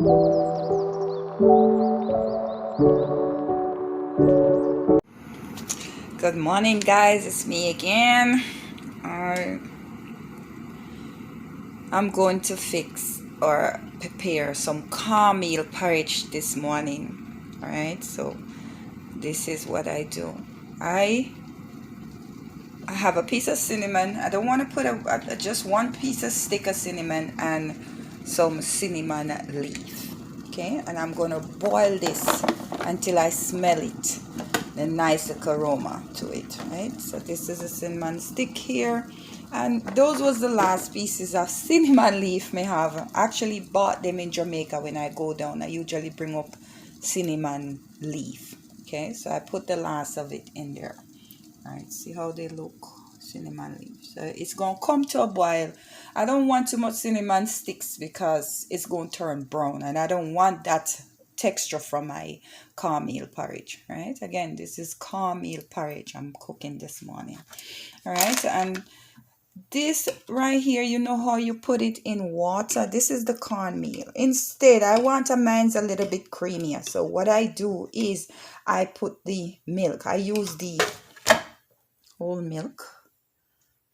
Good morning, guys. It's me again. Uh, I'm going to fix or prepare some cornmeal porridge this morning. All right, so this is what I do. I I have a piece of cinnamon. I don't want to put just one piece of stick of cinnamon and some cinnamon leaf. Okay, and I'm gonna boil this until I smell it, the nice aroma to it. Right. So this is a cinnamon stick here, and those was the last pieces of cinnamon leaf may have. I actually bought them in Jamaica when I go down. I usually bring up cinnamon leaf. Okay, so I put the last of it in there. Right, see how they look, cinnamon leaves. So it's gonna come to a boil. I don't want too much cinnamon sticks because it's gonna turn brown, and I don't want that texture from my cornmeal porridge. Right, again, this is cornmeal porridge I'm cooking this morning. All right, and this right here, you know how you put it in water? This is the cornmeal. Instead, I want mine's a little bit creamier. So what I do is I put the milk. I use the whole milk,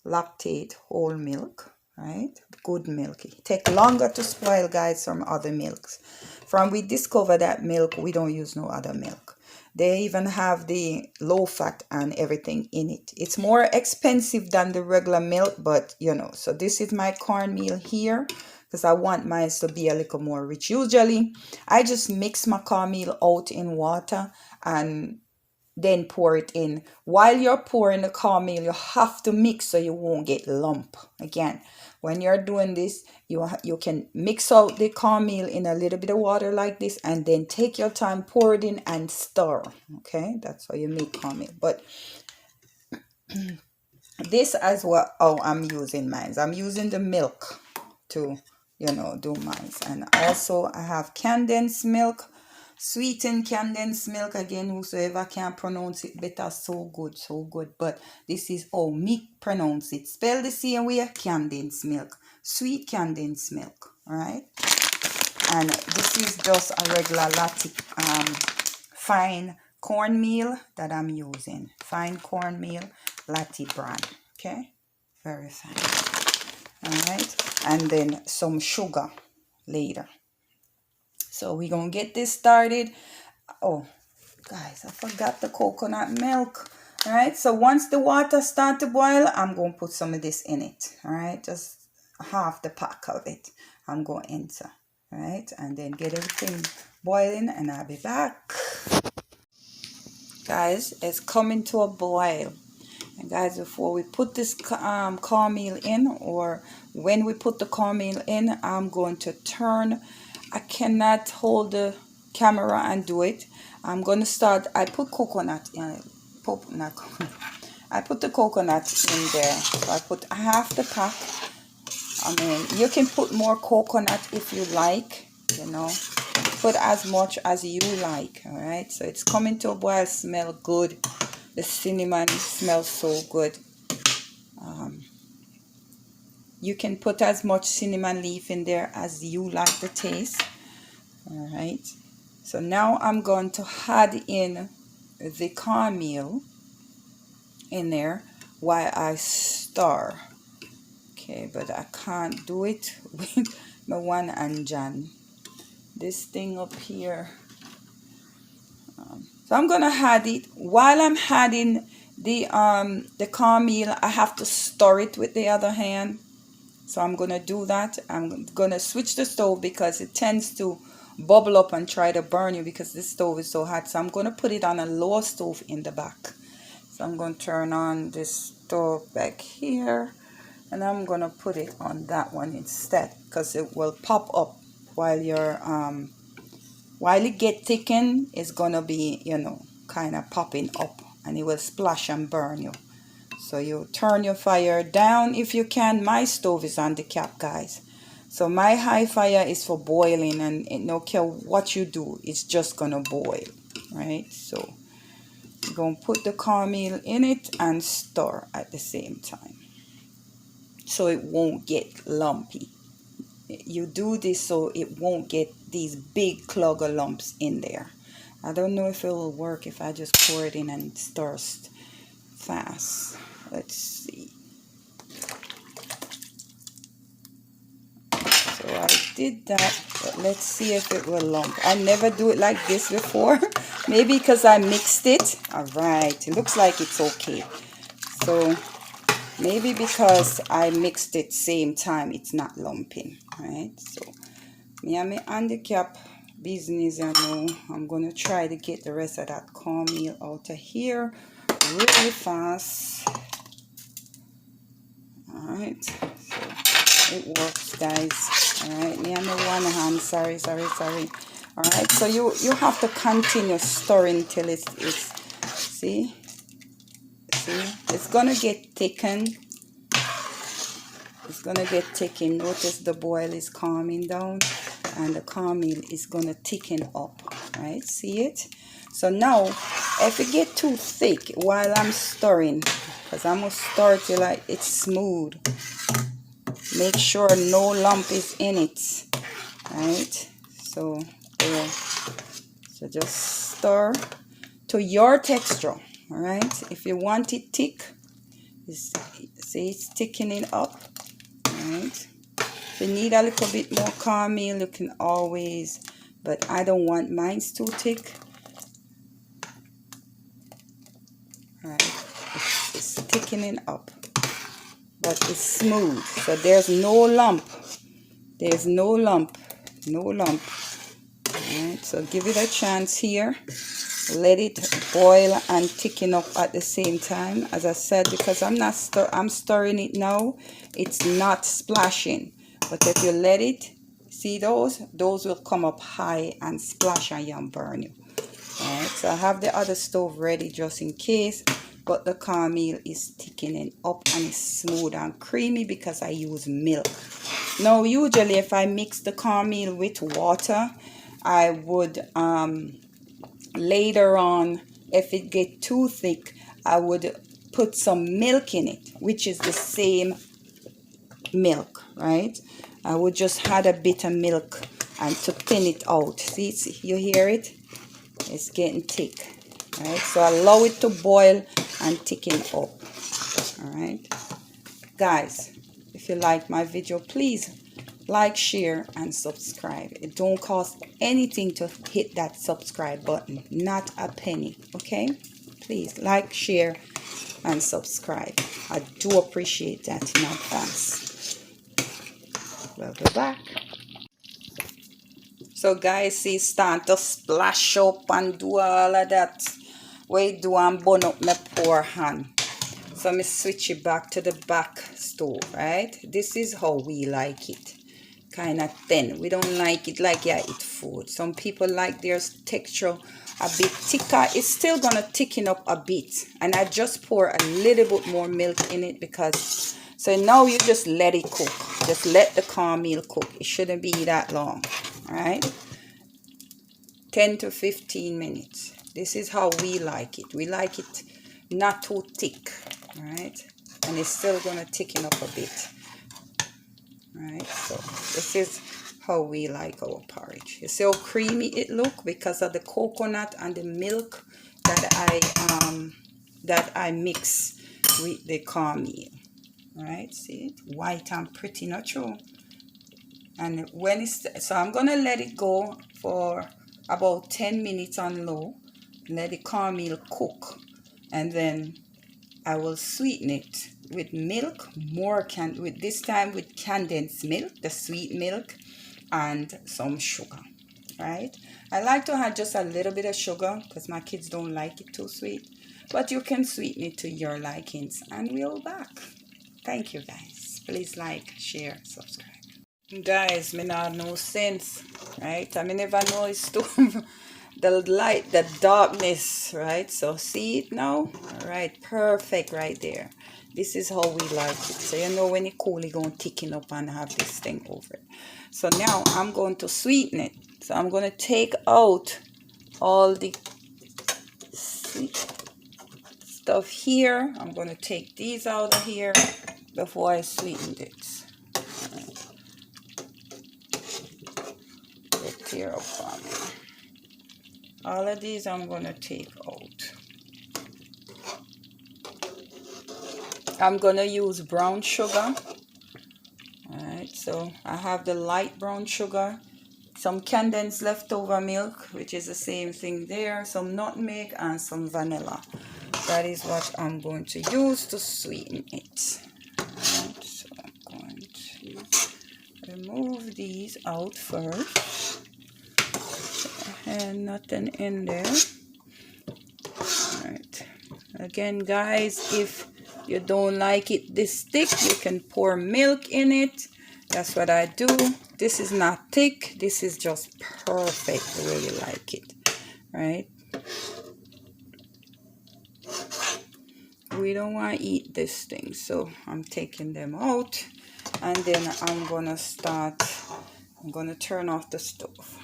lactate whole milk, right? Good milk. It take longer to spoil, guys, from other milks. From we discover that milk, we don't use no other milk. They even have the low fat and everything in it. It's more expensive than the regular milk, but you know. So this is my cornmeal here because I want mine to be a little more rich. Usually, I just mix my cornmeal out in water and then pour it in. While you're pouring the cornmeal, you have to mix so you won't get lump. Again, when you're doing this, you can mix out the cornmeal in a little bit of water like this, and then take your time, pour it in and stir. Okay, that's how you make cornmeal. But this is what I'm using mine. I'm using the milk to do mine, and also I have condensed milk, sweetened condensed milk. Again, whosoever can pronounce it better, so good, so good. But this is how me pronounce it. Spell the same way: condensed milk, sweet condensed milk. All right, and this is just a regular latte fine cornmeal that I'm using. Fine cornmeal latte brand. Okay, very fine. All right, and then some sugar later. So we're gonna get this started. Oh, guys, I forgot the coconut milk. All right, so once the water start to boil, I'm gonna put some of this in it. All right, just half the pack of it I'm going to enter. All right, and then get everything boiling, and I'll be back. Guys, it's coming to a boil. And guys, before we put this cornmeal in, or when we put the cornmeal in, I'm going to turn. I cannot hold the camera and do it. I'm going to start. I put coconut in it. I put the coconut in there. So I put half the pack. I mean, you can put more coconut if you like, put as much as you like. All right, so it's coming to a boil. Smell good. The cinnamon smells so good. You can put as much cinnamon leaf in there as you like the taste. All right, so now I'm going to add in the cornmeal in there while I stir. Okay, but I can't do it with my one hand, John. This thing up here. So I'm gonna add it. While I'm adding the cornmeal, I have to stir it with the other hand. So I'm gonna do that. I'm gonna switch the stove because it tends to bubble up and try to burn you because this stove is so hot. So I'm gonna put it on a low stove in the back. So I'm gonna turn on this stove back here, and I'm gonna put it on that one instead because it will pop up while you're while it get thickened. It's gonna be kind of popping up, and it will splash and burn you. So you turn your fire down if you can. My stove is on the cap, guys, so my high fire is for boiling, and it no care what you do, it's just gonna boil. Right, so you're gonna put the cornmeal in it and stir at the same time so it won't get lumpy. You do this so it won't get these big clogger lumps in there. I don't know if it will work if I just pour it in and stir fast. Let's see. So I did that, but let's see if it will lump. I never do it like this before. Maybe because I mixed it. All right, it looks like it's okay. So maybe because I mixed it same time, it's not lumping, right? So me and my handicap business, I know I'm gonna try to get the rest of that cornmeal out of here really fast. All right, so it works, guys. All right, me and my one hand. Sorry. All right, so you have to continue stirring till it's see, it's gonna get thickened. It's gonna get thickened. Notice the boil is calming down and the cornmeal is gonna thicken up, right? See it? So now if it get too thick while I'm stirring, because I'm gonna stir it till like it's smooth, make sure no lump is in it, right? So there. So just stir to your texture, all right? If you want it thick, see it's thickening up. Right. If you need a little bit more cornmeal, you can always, but I don't want mine's too thick. Right. It's thickening up, but it's smooth, so there's no lump. There's no lump. Right. So give it a chance here. Let it boil and thicken up at the same time. As I said, because I'm stirring it now, it's not splashing. But if you let it, see those will come up high and splash on you and burn you. Alright, so I have the other stove ready just in case, but the cornmeal is thickening up and it's smooth and creamy because I use milk. Now usually if I mix the cornmeal with water, I would later on, if it get too thick, I would put some milk in it, which is the same milk, right? I would just add a bit of milk and to thin it out. See, you hear it? It's getting thick, right? So allow it to boil and thicken up. All right, guys, if you like my video, please like, share, and subscribe. It don't cost anything to hit that subscribe button, not a penny. Okay, please like, share, and subscribe. I do appreciate that in advance. We'll be back. So guys, see, start to splash up and do all of that. Wait, do and burn up my poor hand. So me switch it back to the back stove, right? This is how we like it. Kind of thin. We don't like it like you eat food. Some people like their texture a bit thicker. It's still gonna thicken up a bit, and I just pour a little bit more milk in it because so now you just let it cook. Just let the cornmeal cook. It shouldn't be that long. All right, 10 to 15 minutes. This is how we like it. We like it not too thick. All right, and it's still gonna thicken up a bit. Right, so this is how we like our porridge. You see how creamy it look because of the coconut and the milk that I mix with the cornmeal. Right, see it, white and pretty, natural. And when it's so, I'm gonna let it go for about 10 minutes on low. Let the cornmeal cook, and then I will sweeten it with milk, with this time with condensed milk, the sweet milk, and some sugar, right? I like to add just a little bit of sugar because my kids don't like it too sweet, but you can sweeten it to your likings, and we'll back. Thank you, guys. Please like, share, subscribe. Guys, me not no sense, right? I mean, never know it's too the light, the darkness, right? So see it now? All right, perfect right there. This is how we like it. So you know when it cool, it's going to thicken up and have this thing over it. So now I'm going to sweeten it. So I'm going to take out all the sweet stuff here. I'm going to take these out of here before I sweeten it. syrup formula. All of these I'm going to take out. I'm going to use brown sugar. Alright, so I have the light brown sugar, some condensed leftover milk, which is the same thing there, some nutmeg and some vanilla. That is what I'm going to use to sweeten it. Alright, so I'm going to remove these out first. And nothing in there. Alright. Again, guys, if you don't like it this thick, you can pour milk in it. That's what I do. This is not thick. This is just perfect the way you like it. Right? We don't want to eat this thing, so I'm taking them out. And then I'm going to turn off the stove.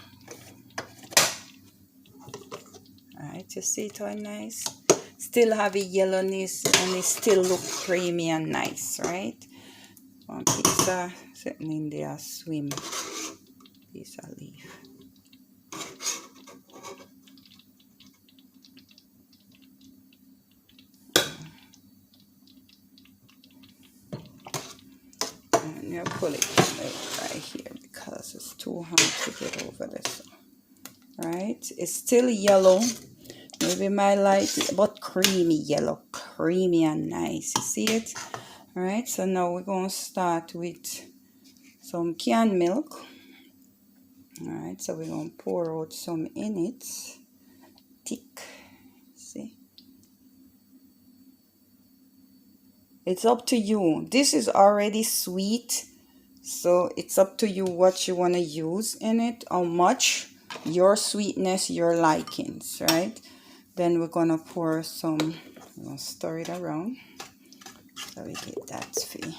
Alright, you see it how nice? Still have a yellowness and it still look creamy and nice, right? One piece of sitting in there, swim piece of leaf. And you pull it right here because it's too hard to get over this. Right? It's still yellow. Maybe my light, but creamy yellow, creamy and nice. You see it? All right, so now we're going to start with some canned milk. All right, so we're going to pour out some in it. Thick. See? It's up to you. This is already sweet, so it's up to you what you want to use in it, how much, your sweetness, your likings, right? Then we're going to pour some, we're going to stir it around so we get that free.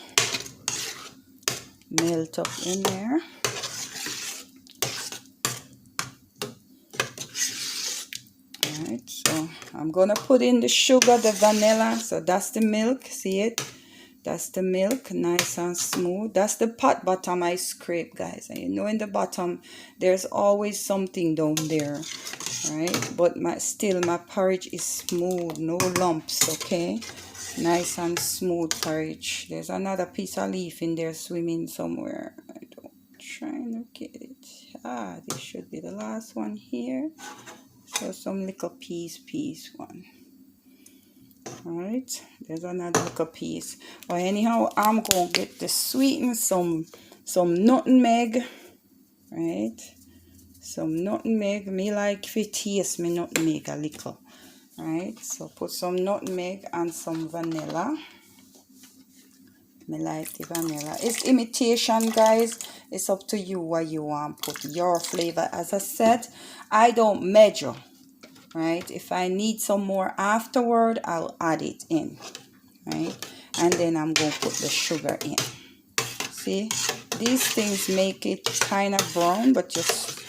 Melt up in there. Alright, so I'm going to put in the sugar, the vanilla. So that's the milk, see it? That's the milk, nice and smooth. That's the pot bottom I scrape, guys. And you know in the bottom, there's always something down there. Right, but still my porridge is smooth, no lumps, okay? Nice and smooth porridge. There's another piece of leaf in there swimming somewhere. I don't trying to get it. Ah, this should be the last one here. So some little piece one. Alright, there's another little piece. Well, anyhow, I'm gonna get the sweeten some nutmeg, right? Some nutmeg. Me like if it taste me nutmeg a little. Right, so put some nutmeg and some vanilla. Me like the vanilla. It's imitation, guys. It's up to you what you want. Put your flavor. As I said, I don't measure. Right, if I need some more afterward, I'll add it in. Right, and then I'm going to put the sugar in. See, these things make it kind of brown, but just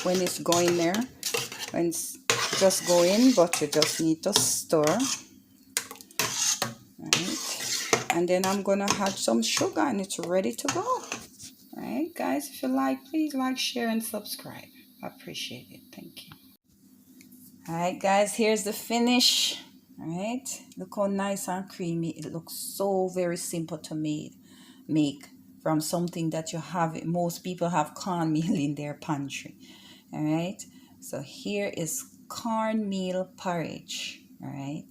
when it's going there, when it's just go in, but you just need to stir. Right, and then I'm gonna add some sugar and it's ready to go. Right, guys, if you like, please like, share and subscribe. I appreciate it. Thank you. All right, guys, here's the finish. All right, look how nice and creamy it looks. So very simple to make from something that you have. Most people have cornmeal in their pantry. All right, so here is cornmeal porridge. All right,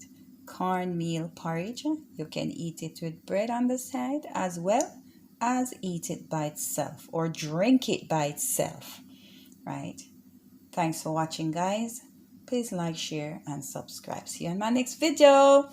cornmeal porridge. You can eat it with bread on the side as well as eat it by itself or drink it by itself. Right, thanks for watching, guys. Please like, share and subscribe. See you in my next video.